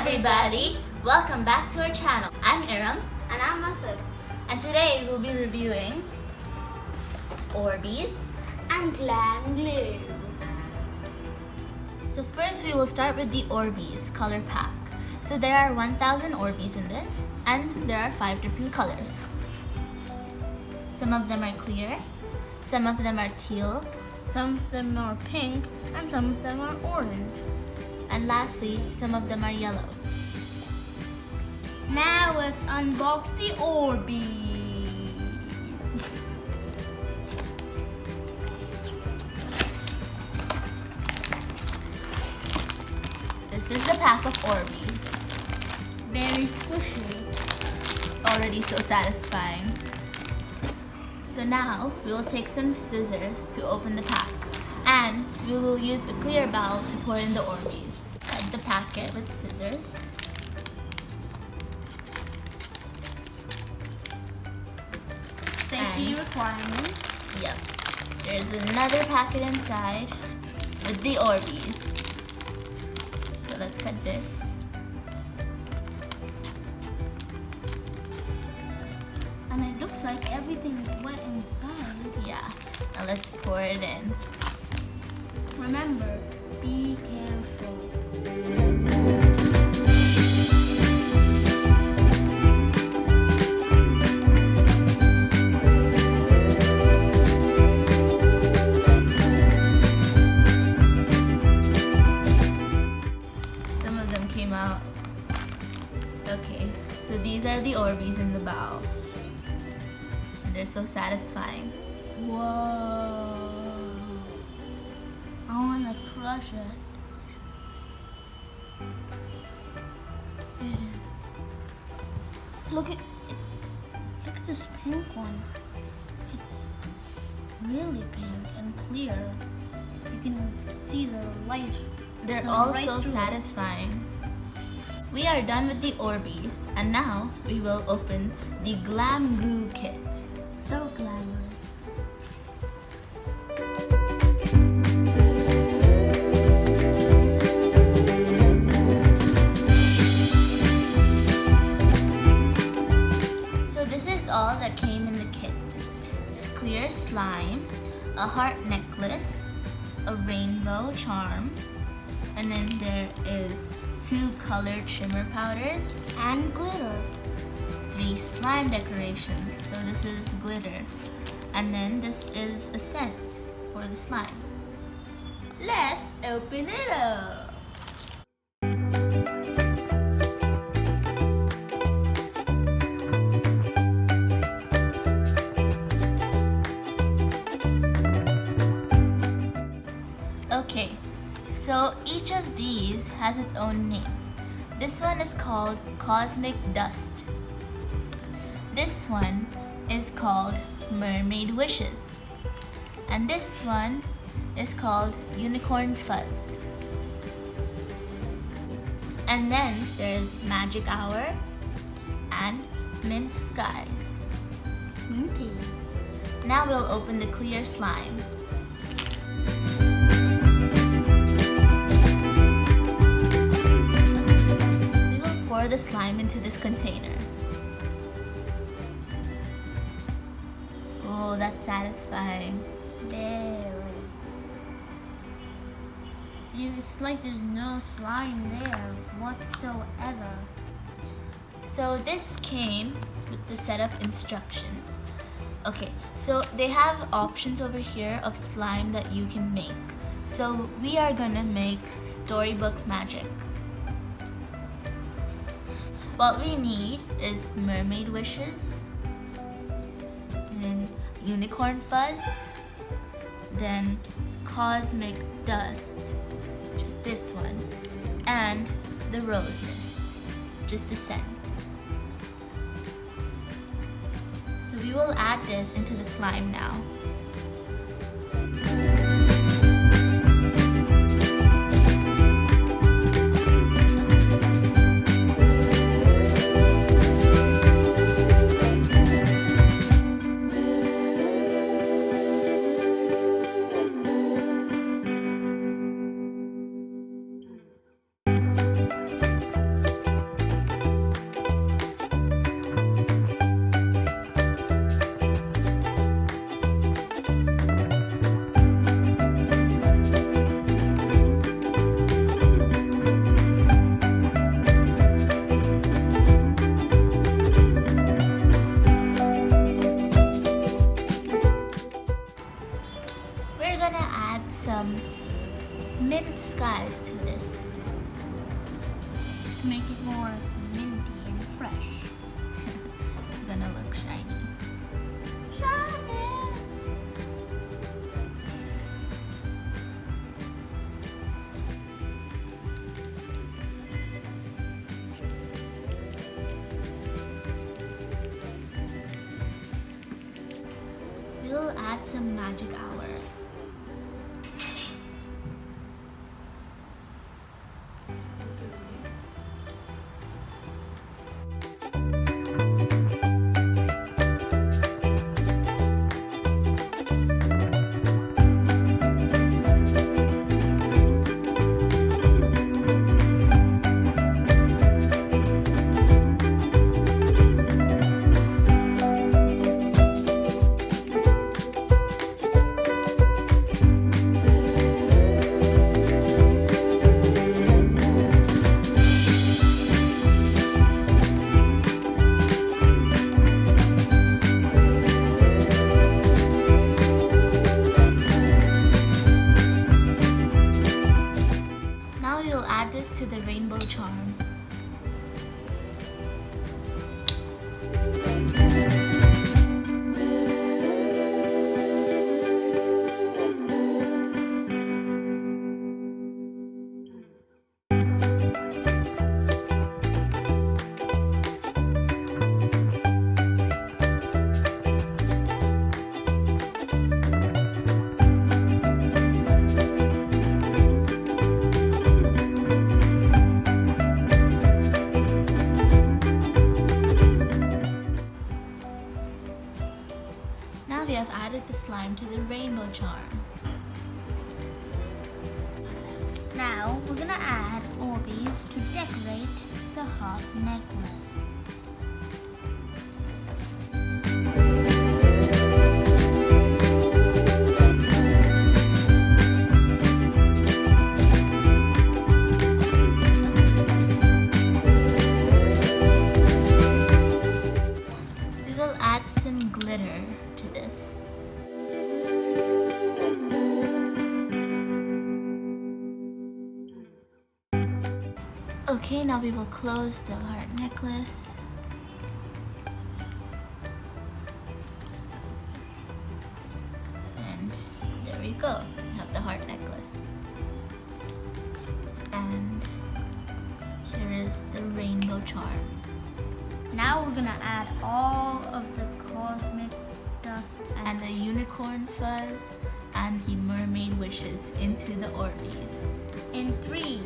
everybody! Welcome back to our channel. I'm Iram. And I'm Masud. And today we'll be reviewing Orbeez And Glam Goo. So first we will start with the Orbeez color pack. So there are 1,000 Orbeez in this and there are 5 different colors. Some of them are clear, some of them are teal, Some of them are pink and some of them are orange. and lastly, some of them are yellow. Now let's unbox the Orbeez. This is the pack of Orbeez. Very squishy. It's already so satisfying. So now we will take some scissors to open the pack, and we will use a clear bowl to pour in the Orbeez. Cut the packet with scissors. Safety requirements. Yep. There's another packet inside with the Orbeez. So let's cut this. And it looks like everything is wet inside. Yeah. Now let's pour it in. Remember, be careful. Some of them came out. Okay, so these are the Orbeez in the bowl. They're so satisfying. Whoa. I want to crush it. It is. Look at this pink one. It's really pink and clear. You can see the light. They're coming all right so through it. satisfying. We are done with the Orbeez, and now we will open the Glam Goo kit. So glamorous. So this is all that came in the kit. It's clear slime, a heart necklace, a rainbow charm, and then there is 2 colored shimmer powders, And glitter. 3 slime decorations. So this is glitter. And then this is a scent for the slime. Let's open it up. Okay, so each of these has its own name. This one is called Cosmic Dust. This one is called Mermaid Wishes. And this one is called Unicorn Fuzz. And then there's Magic Hour and Mint Skies. Minty. Now we'll open the clear slime. We will pour the slime into this container. Oh, that's satisfying. Very. It's like there's no slime there whatsoever. So this came with the set of instructions. Okay, so they have options over here of slime that you can make. So we are gonna make storybook magic. What we need is Mermaid Wishes, then Unicorn Fuzz, then Cosmic Dust, just this one, and the Rose Mist, just the scent. So we will add this into the slime now. to make it more minty and fresh. It's gonna look shiny. Shiny! We'll add some magic hour. Add this to the rainbow charm. Now we have added the slime to the rainbow charm. Now we're gonna add Orbeez to decorate the heart necklace. We will add some glitter to this. Okay, now we will close the heart necklace. And there we go. We have the heart necklace. And here is the rainbow charm. Now we're gonna add all of the cosmic dust And the unicorn fuzz and the mermaid wishes into the Orbeez. in 3,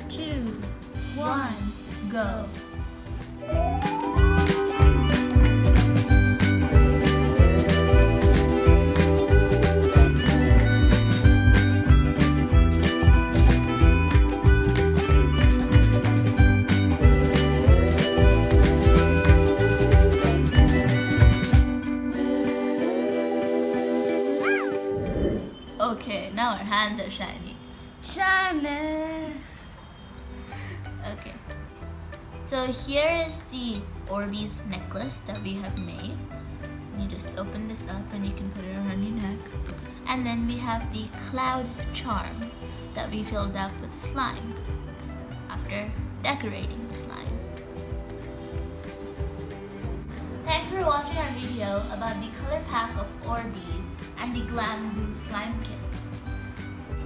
2, 1, go! Okay, now our hands are shiny. Shiny! Okay. So here is the Orbeez necklace that we have made. You just open this up and you can put it around your neck. And then we have the cloud charm that we filled up with slime after decorating the slime. Thanks for watching our video about the color pack of Orbeez and the Glam Goo slime kit.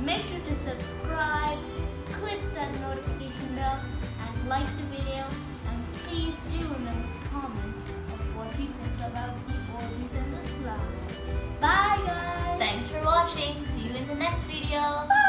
Make sure to subscribe, click that notification bell, and like the video. And please do remember to comment of what you think about the Orbeez and the slime. Bye guys! Thanks for watching. See you in the next video. Bye.